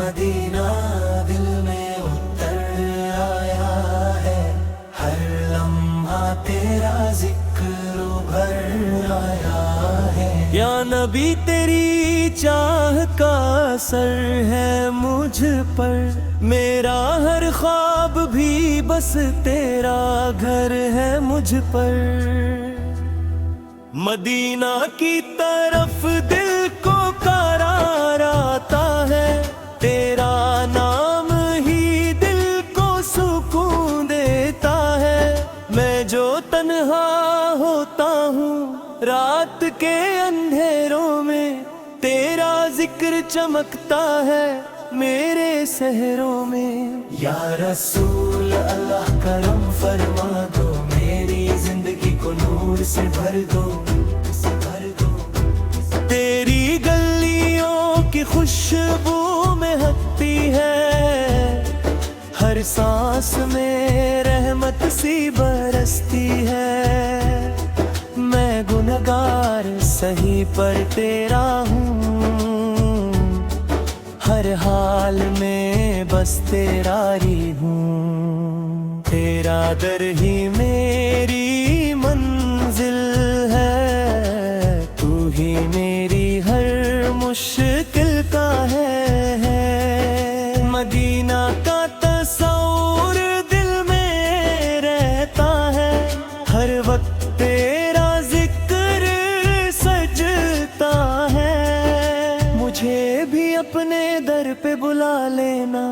Medina दिल में उतर आया है, हर लम्हा तेरा जिक्र भर आया है। या नबी तेरी चाह का असर है मुझ पर, मेरा हर ख्वाब भी बस तेरा घर है मुझ पर। मदीना की तरफ दिल को करार आता है, तेरा नाम ही दिल को सुकून देता है। मैं जो तन्हा होता हूँ रात के अंधेरों में, तेरा जिक्र चमकता है मेरे सहरों में। या रसूल अल्लाह करम फरमा दो, मेरी जिंदगी को नूर से भर दो, भर दो। तेरी गलियों की खुशबू महकती है, हर सांस में रहमत सी बरसती है। मैं गुनहगार सही पर तेरा हूँ, हर हाल में बस तेरा ही हूँ। तेरा दर ही मेरी मंजिल है, तू ही मेरी हर मुश्किल का है। मदीना का तस्वुर दिल में रहता है, हर वक्त तेरा जिक्र सजता है। मुझे भी अपने दर पे बुला लेना,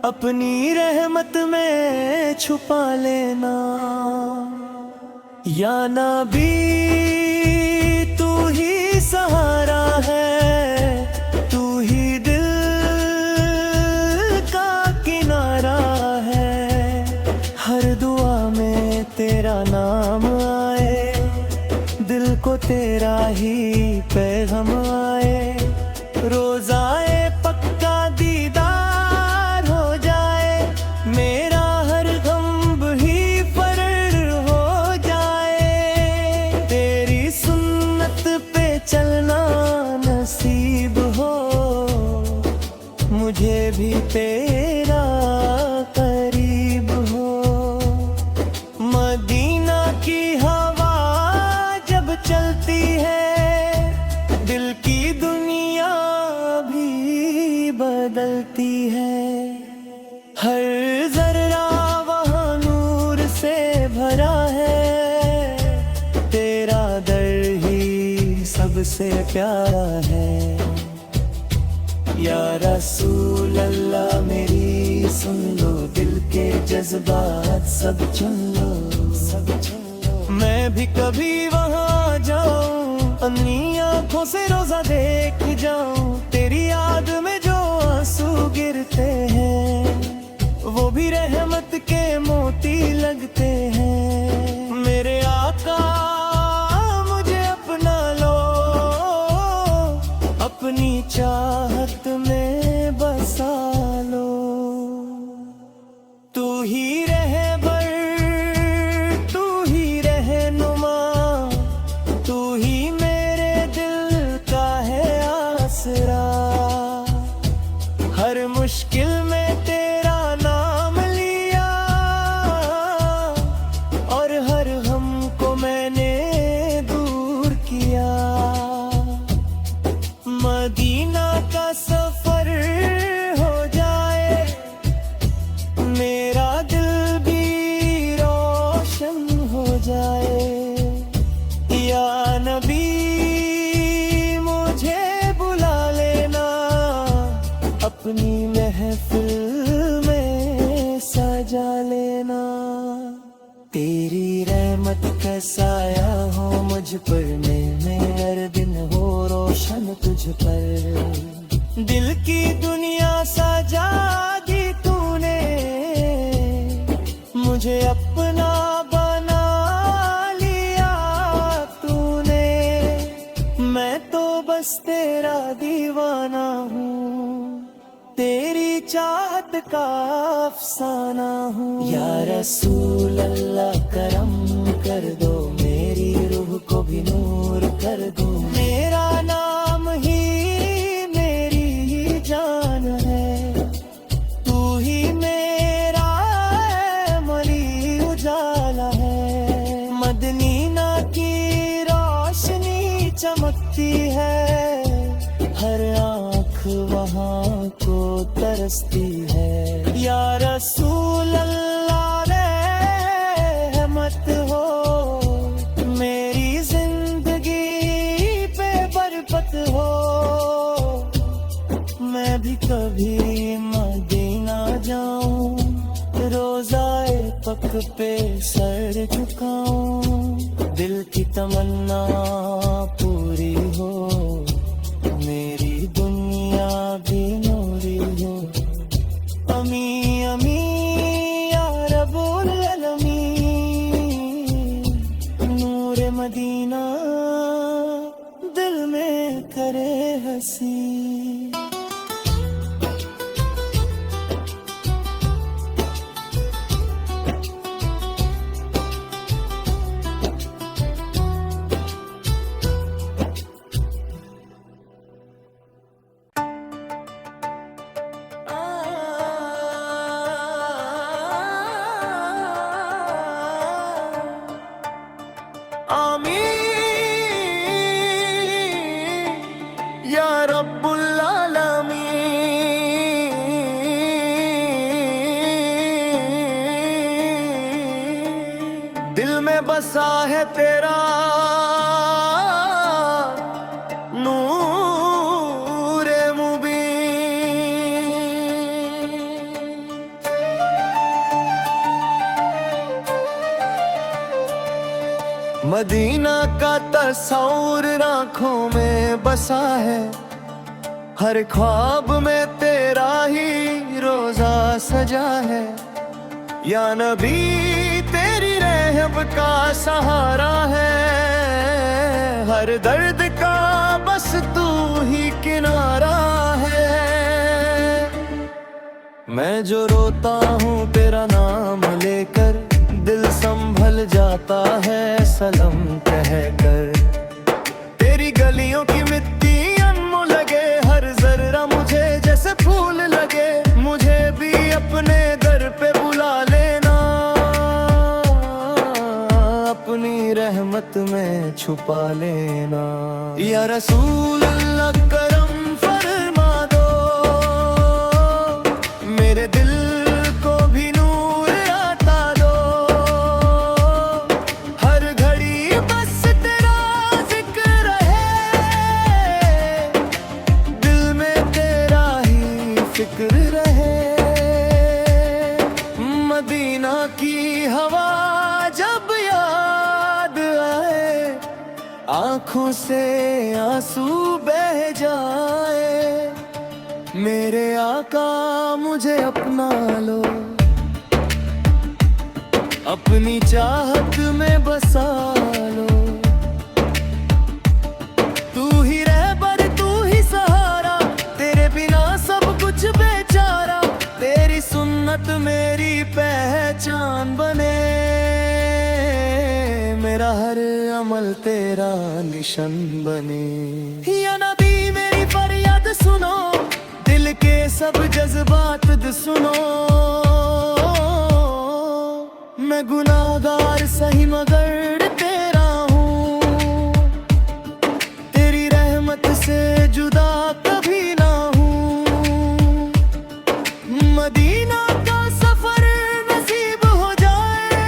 अपनी रहमत में छुपा लेना। या नबी तू ही सहारा है, तू ही दिल का किनारा है। हर दुआ में तेरा नाम आए, दिल को तेरा ही पैगाम आए। रोज़ाए पक्का दीदार हो जाए, मेरा हर गम ही फर्र हो जाए। तेरी सुन्नत पे चलना नसीब हो, मुझे भी तेरा करीब हो। मदीना की हवा जब चलती है, दिल की दुनिया बदलती है। हर जर्रा वहाँ नूर से भरा है, तेरा दर ही सबसे प्यारा है। या रसूल अल्लाह मेरी सुन लो, दिल के जज्बात सब चुन लो, सब चुन लो। मैं भी कभी वहाँ जाऊँ, अपनी आँखों से रोजा देख जाऊँ। तेरी याद में जो आंसू गिरते हैं, वो भी रहमत के मोती लगते हैं। मेरे आका मुझे अपना लो, अपनी चाहत में बसा लो। तू ही रहबर, तू ही रहनुमा, तू ही मेरे दिल का है आसरा। हर मुश्किल में तेरा नाम लिया, और हर गम को मैंने दूर किया। मदीना का सफर हो जाए, मेरा दिल भी रोशन हो जाए। या नबी मुझे बुला लेना, अपनी महफिल में सजा लेना। तेरी रहमत का साया हो मुझ पर, मैं हर दिन हो रोशन तुझ पर। दिल की दुनिया सजा दी तूने, मुझे अपना बना लिया तूने। मैं तो बस तेरा दीवाना हूँ, तेरी चाहत का अफसाना हूँ। या रसूल अल्लाह करम कर दो, मेरी रूह को भी नूर कर दो। मेरा नाम ही मेरी जान है, आँख वहाँ को तरसती है। या रसूल अल्लाह रहमत हो, मेरी जिंदगी पे बरकत हो। मैं भी कभी मदीना जाऊं, रोज़ाए पक पे सर झुकाऊं। दिल की तमन्ना पूरी हो, मेरी दुनिया भी नूरी हो। अमी अमी या रब्बुल आलमीन, नूर मदीना दिल में करे हसी। आमीन या रब्बुल आलमीन। दिल में बसा है तेरा नूरे मुबीन। मदीना का तस्वूर आँखों में बसा है, हर ख्वाब में तेरा ही रोजा सजा है। या नबी तेरी रहम का सहारा है, हर दर्द का बस तू ही किनारा है। मैं जो रोता हूँ तेरा नाम लेकर, दिल संभल जाता है सलाम कहकर। तेरी गलियों की मिट्टी अनमोल लगे, हर जर्रा मुझे जैसे फूल लगे। मुझे भी अपने दर पे बुला लेना, अपनी रहमत में छुपा लेना। या रसूल अल्लाह करम फरमा दो, मेरे दिल को भी नूर आता दो। हर घड़ी बस तेरा जिक्र रहे, दिल में तेरा ही फिक्र रहे। मदीना की हवा जब याद आए, आँखों से आंसू बह जाए। मेरे आका मुझे अपना लो, अपनी चाहत में बसा लो। तू ही रहबर तू ही सहारा, तेरे बिना सब कुछ बेचारा। तेरी सुन्नत मेरी पहचान बने, मेरा हर अमल तेरा निशान बने। या नबी मेरी फरियाद सुनो, दिल के सब जज्बात सुनो। मैं गुनाहगार सही मगर तेरा हूँ, तेरी रहमत से जुदा कभी ना हूँ। मदीना का सफर नसीब हो जाए,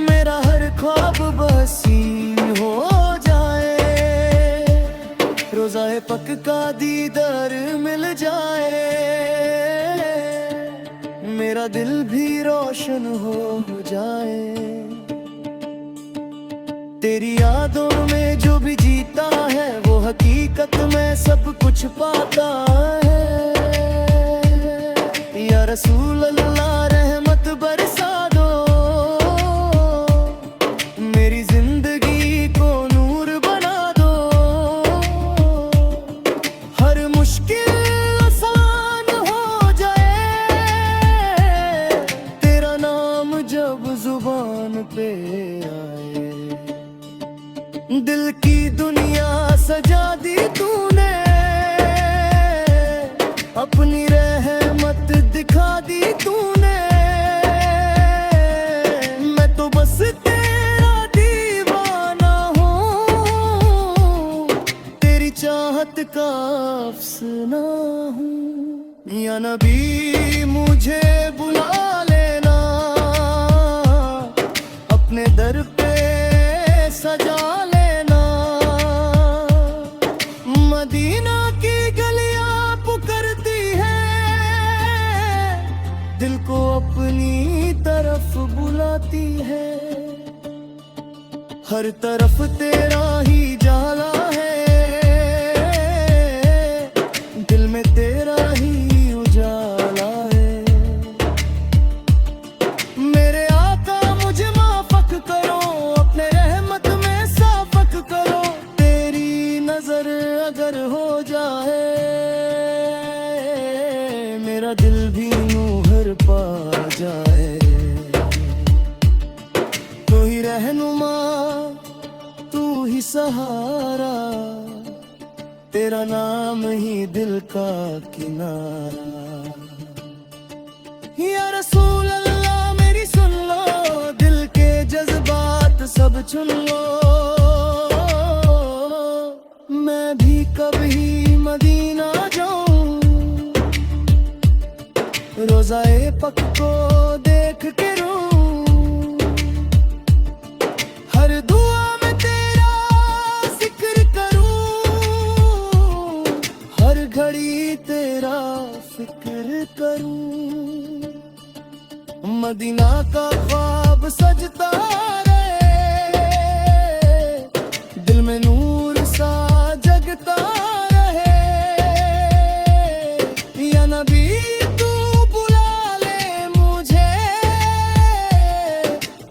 मेरा हर ख्वाब बसी हो जाए। रोज़ाए पक का दीदार मिल जाए, मेरा दिल भी रोशन हो जाए। तेरी यादों में जो भी जीता है, वो हकीकत में सब कुछ पाता है। या रसूल अल्लाह रहमत बरसा दो, मेरी जिंदगी को नूर बना दो। हर मुश्किल आसान हो जाए, तेरा नाम जब जुबान पे आए। दिल की दुनिया सजा दी तूने, अपनी रहमत दिखा दी तूने। मैं तो बस तेरा दीवाना हूँ, तेरी चाहत का अफसाना हूँ। या नबी मुझे बुला लेना, अपने दर पे सजा लेना। मदीना की गलियां पुकारती है, दिल को अपनी तरफ बुलाती है। हर तरफ तेरा ही जाला है, दिल में तेरा ही उजाला है। मेरे आका मुझे माफ़ करो, अपने रहमत में साफ़ करो। तेरी नजर अगर हो जाए, मेरा दिल भी नूर पा जाए। तू ही रहनुमा, तू ही सहारा, तेरा नाम ही दिल का किनारा। या रसूल अल्लाह मेरी सुन लो, दिल के जज्बात सब चुन लो। मैं भी कभी मदीना जाऊं, रोज़ाए पक को देख के रूं। हर दुआ में तेरा जिक्र करूं, हर घड़ी तेरा फिक्र करूं। मदीना का ख्वाब सजता रहे, दिल में नूर सा जगता रहे। या नबी तू बुला ले मुझे,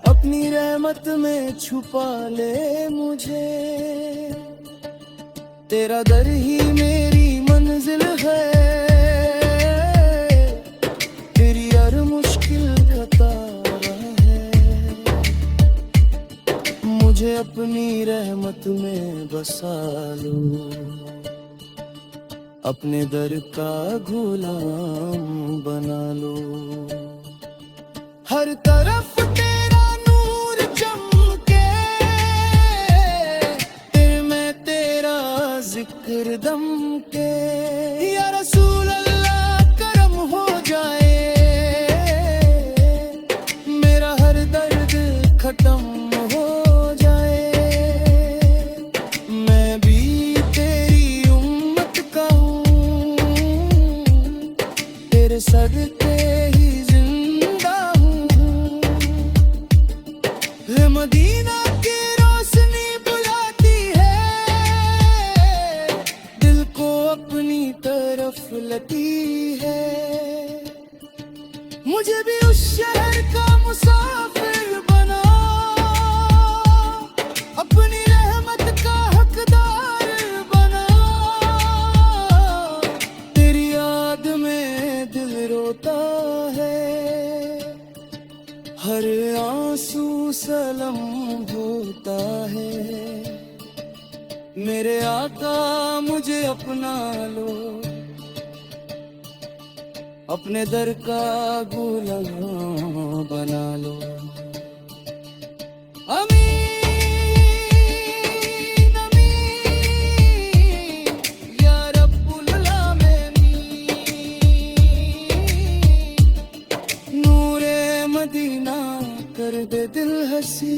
अपनी रहमत में छुपा ले मुझे। तेरा दर ही मेरी मंजिल है, तेरी हर मुश्किल का तारा है। मुझे अपनी रहमत में बसा लो, अपने दर का गुलाम बना लो। हर तरफ तेरा नूर चमके, तेरे में तेरा जिक्र दम के। या रसूल अल्लाह करम हो जाए, मेरा हर दर्द खत्म हो जाए। मैं भी तेरी उम्मत का हूँ, तेरे सदके ही जिंदा हूँ। मदीना की रोशनी बुलाती है, दिल को अपनी तरफ लती है। मुझे भी उस शहर का मुसाफिर बना, अपनी रहमत का हकदार बना। तेरी याद में दिल रोता है, हर आंसू सलम होता है। मेरे आका मुझे अपना लो, अपने दर का गुलाम बना लो। आमीन आमीन या रब्बुल आलमीन। नूरे मदीना कर दे दिल हसी।